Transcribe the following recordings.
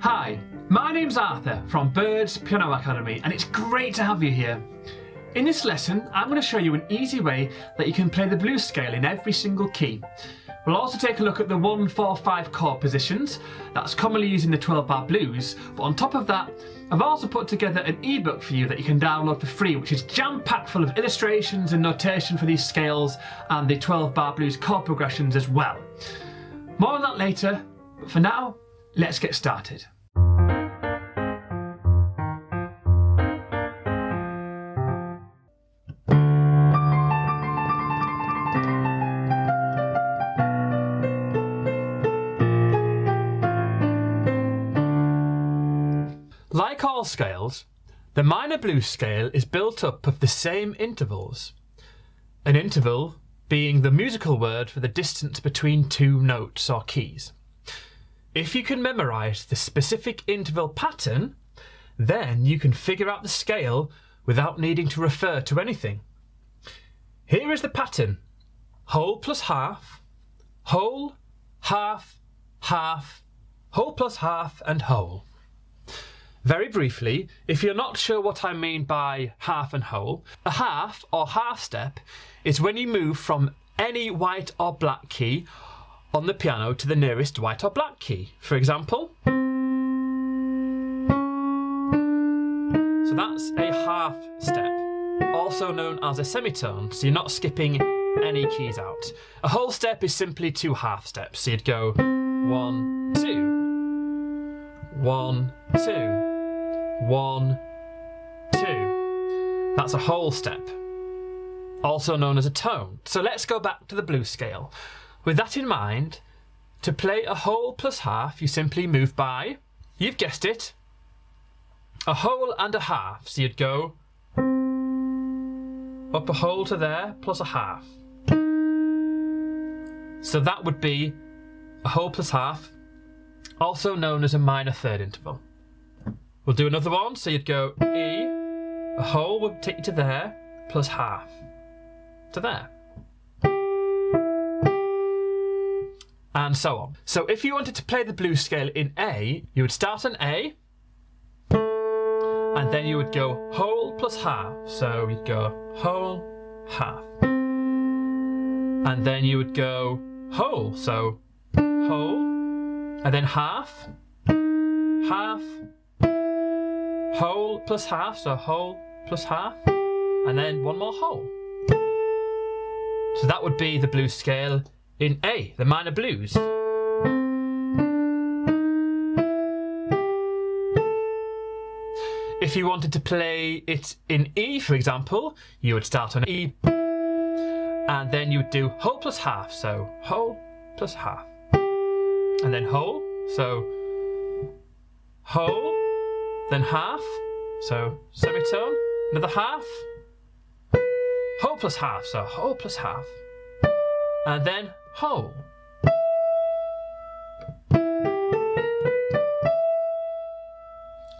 Hi, my name's Arthur from Bird's Piano Academy, and it's great to have you here. In this lesson, I'm going to show you an easy way that you can play the blues scale in every single key. We'll also take a look at the 1, 4, 5 chord positions that's commonly used in the 12-bar blues, but on top of that, I've also put together an ebook for you that you can download for free, which is jam-packed full of illustrations and notation for these scales and the 12-bar blues chord progressions as well. More on that later, but for now, let's get started. Like all scales, the minor blues scale is built up of the same intervals. An interval being the musical word for the distance between two notes or keys. If you can memorise the specific interval pattern, then you can figure out the scale without needing to refer to anything. Here is the pattern: whole plus half, whole, half, half, whole plus half, and whole. Very briefly, if you're not sure what I mean by half and whole, a half or half step is when you move from any white or black key on the piano to the nearest white or black key. For example, so that's a half step, also known as a semitone, so you're not skipping any keys out. A whole step is simply 2 half steps, so you'd go 1, 2, 1, 2, 1, 2. That's a whole step, also known as a tone. So let's go back to the blues scale. With that in mind, to play a whole plus half, you simply move by, you've guessed it, a whole and a half. So you'd go up a whole to there plus a half. So that would be a whole plus half, also known as a minor third interval. We'll do another one. So you'd go E, a whole would take you to there, plus half to there. And so on. So if you wanted to play the blues scale in A, you would start on A, and then you would go whole plus half. So you'd go whole, half. And then you would go whole, so whole, and then half, half, whole plus half, so whole plus half, and then one more whole. So that would be the blues scale in A, the minor blues. If you wanted to play it in E, for example, you would start on E, and then you would do whole plus half, so whole plus half, and then whole, so whole, then half, so semitone, another half, whole plus half, so whole plus half, and then whole.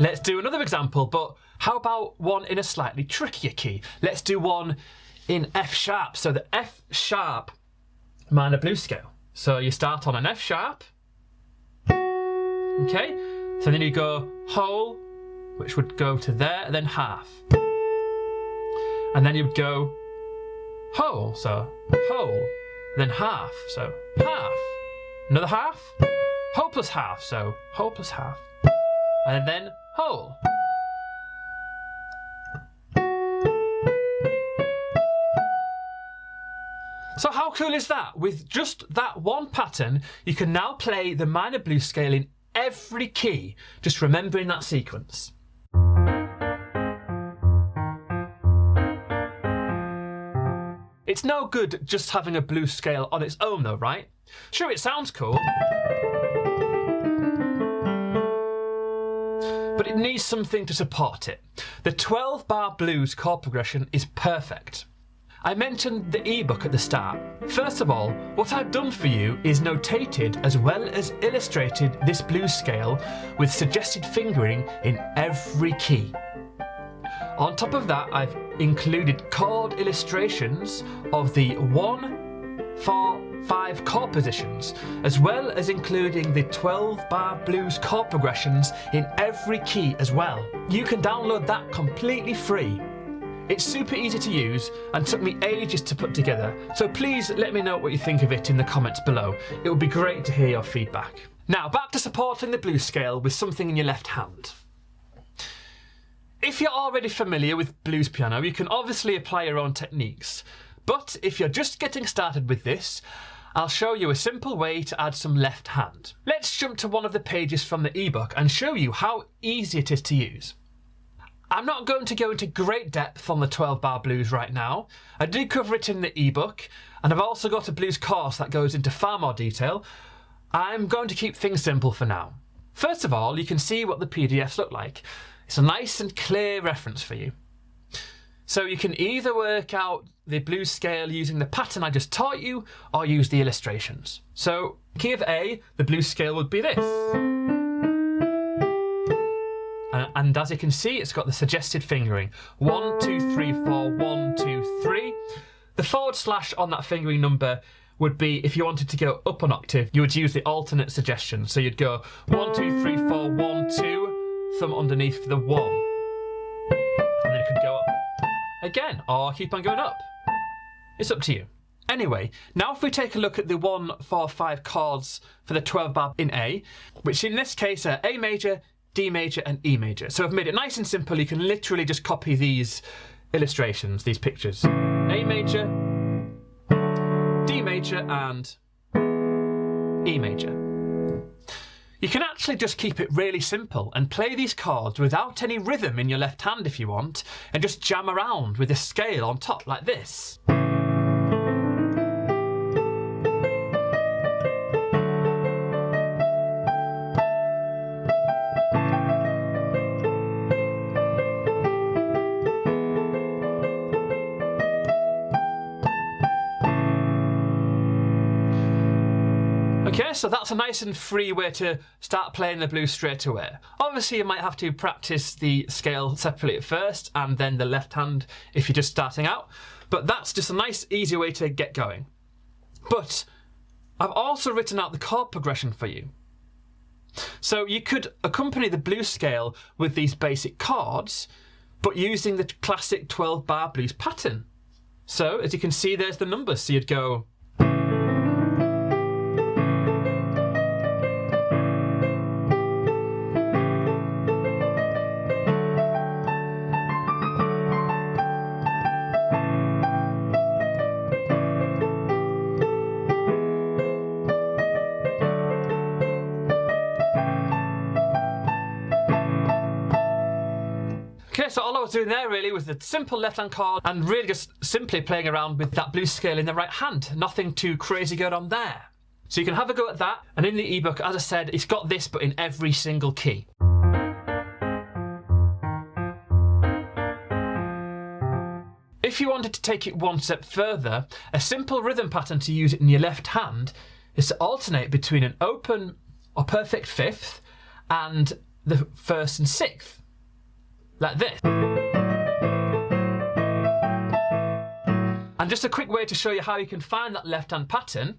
Let's do another example, but how about one in a slightly trickier key? Let's do one in F sharp, so the F sharp minor blues scale. So you start on an F sharp, okay, so then you go whole, which would go to there, then half. And then you would go whole, so whole, then half, so half. Another half, whole plus half, so whole plus half. And then whole. So how cool is that? With just that one pattern, you can now play the minor blues scale in every key, just remembering that sequence. It's no good just having a blues scale on its own though, right? Sure, it sounds cool, but it needs something to support it. The 12-bar blues chord progression is perfect. I mentioned the ebook at the start. First of all, what I've done for you is notated as well as illustrated this blues scale with suggested fingering in every key. On top of that, I've included chord illustrations of the 1, 4, 5 chord positions, as well as including the 12-bar blues chord progressions in every key as well. You can download that completely free. It's super easy to use and took me ages to put together, so please let me know what you think of it in the comments below. It would be great to hear your feedback. Now back to supporting the blues scale with something in your left hand. If you're already familiar with blues piano, you can obviously apply your own techniques. But if you're just getting started with this, I'll show you a simple way to add some left hand. Let's jump to one of the pages from the ebook and show you how easy it is to use. I'm not going to go into great depth on the 12-bar blues right now. I did cover it in the ebook, and I've also got a blues course that goes into far more detail. I'm going to keep things simple for now. First of all, you can see what the PDFs look like. It's a nice and clear reference for you. So you can either work out the blues scale using the pattern I just taught you, or use the illustrations. So, key of A, the blues scale would be this. And as you can see, it's got the suggested fingering. 1, 2, 3, 4, 1, 2, 3. The / on that fingering number would be, if you wanted to go up an octave, you would use the alternate suggestion. So you'd go 1, 2, 3, 4, 1, 2, thumb underneath for the 1. And then it could go up again, or keep on going up. It's up to you. Anyway, now if we take a look at the 1, 4, 5 chords for the 12-bar in A, which in this case are A major, D major and E major. So I've made it nice and simple. You can literally just copy these illustrations, these pictures. A major, D major and E major. You can actually just keep it really simple and play these chords without any rhythm in your left hand if you want, and just jam around with a scale on top like this. Okay, so that's a nice and free way to start playing the blues straight away. Obviously you might have to practice the scale separately at first and then the left hand if you're just starting out, but that's just a nice easy way to get going. But I've also written out the chord progression for you. So you could accompany the blues scale with these basic chords, but using the classic 12-bar blues pattern. So as you can see, there's the numbers. So you'd go okay, so all I was doing there really was the simple left-hand chord and really just simply playing around with that blues scale in the right hand. Nothing too crazy going on there. So you can have a go at that. And in the ebook, as I said, it's got this but in every single key. If you wanted to take it one step further, a simple rhythm pattern to use it in your left hand is to alternate between an open or perfect fifth and the 1st and 6th. Like this. And just a quick way to show you how you can find that left-hand pattern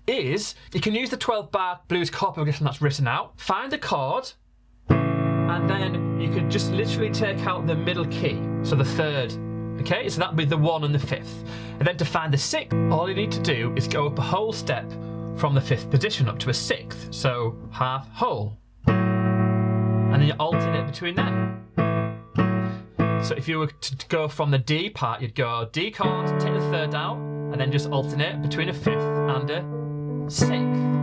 is you can use the 12-bar blues chord progression that's written out, find a chord, and then you can just literally take out the middle key, so the 3rd. Okay, so that'd be the 1 and the 5th. And then to find the 6th, all you need to do is go up a whole step from the 5th position up to a 6th, so half whole. And then you alternate between them. So if you were to go from the D part, you'd go D chord, take the 3rd out, and then just alternate between a 5th and a 6th.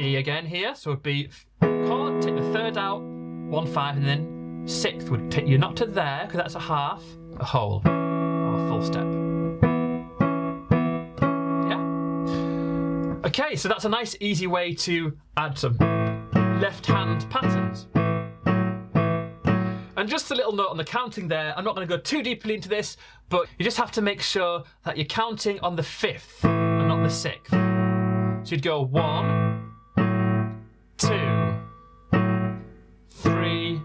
E again here, so it'd be chord, take the 3rd out, 1, 5, and then 6th would take you not to there, because that's a half, a whole, or a full step. Yeah. Okay, so that's a nice easy way to add some left-hand patterns. And just a little note on the counting there, I'm not going to go too deeply into this, but you just have to make sure that you're counting on the 5th and not the 6th. So you'd go 1, 2, 3,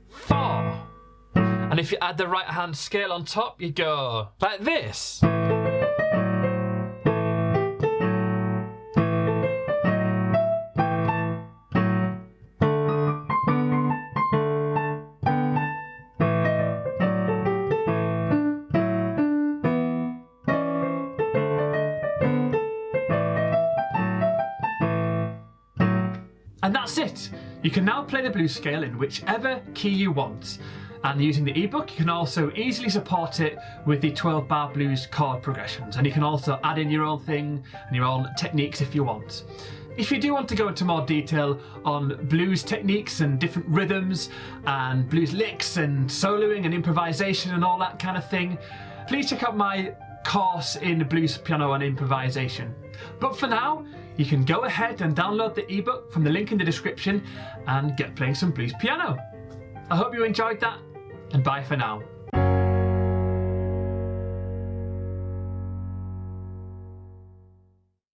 4. And if you add the right hand scale on top, you'd go like this. And that's it! You can now play the blues scale in whichever key you want. And using the ebook, you can also easily support it with the 12-bar blues chord progressions. And you can also add in your own thing and your own techniques if you want. If you do want to go into more detail on blues techniques and different rhythms and blues licks and soloing and improvisation and all that kind of thing, please check out my course in blues piano and improvisation. But for now, you can go ahead and download the ebook from the link in the description and get playing some blues piano. I hope you enjoyed that, and bye for now.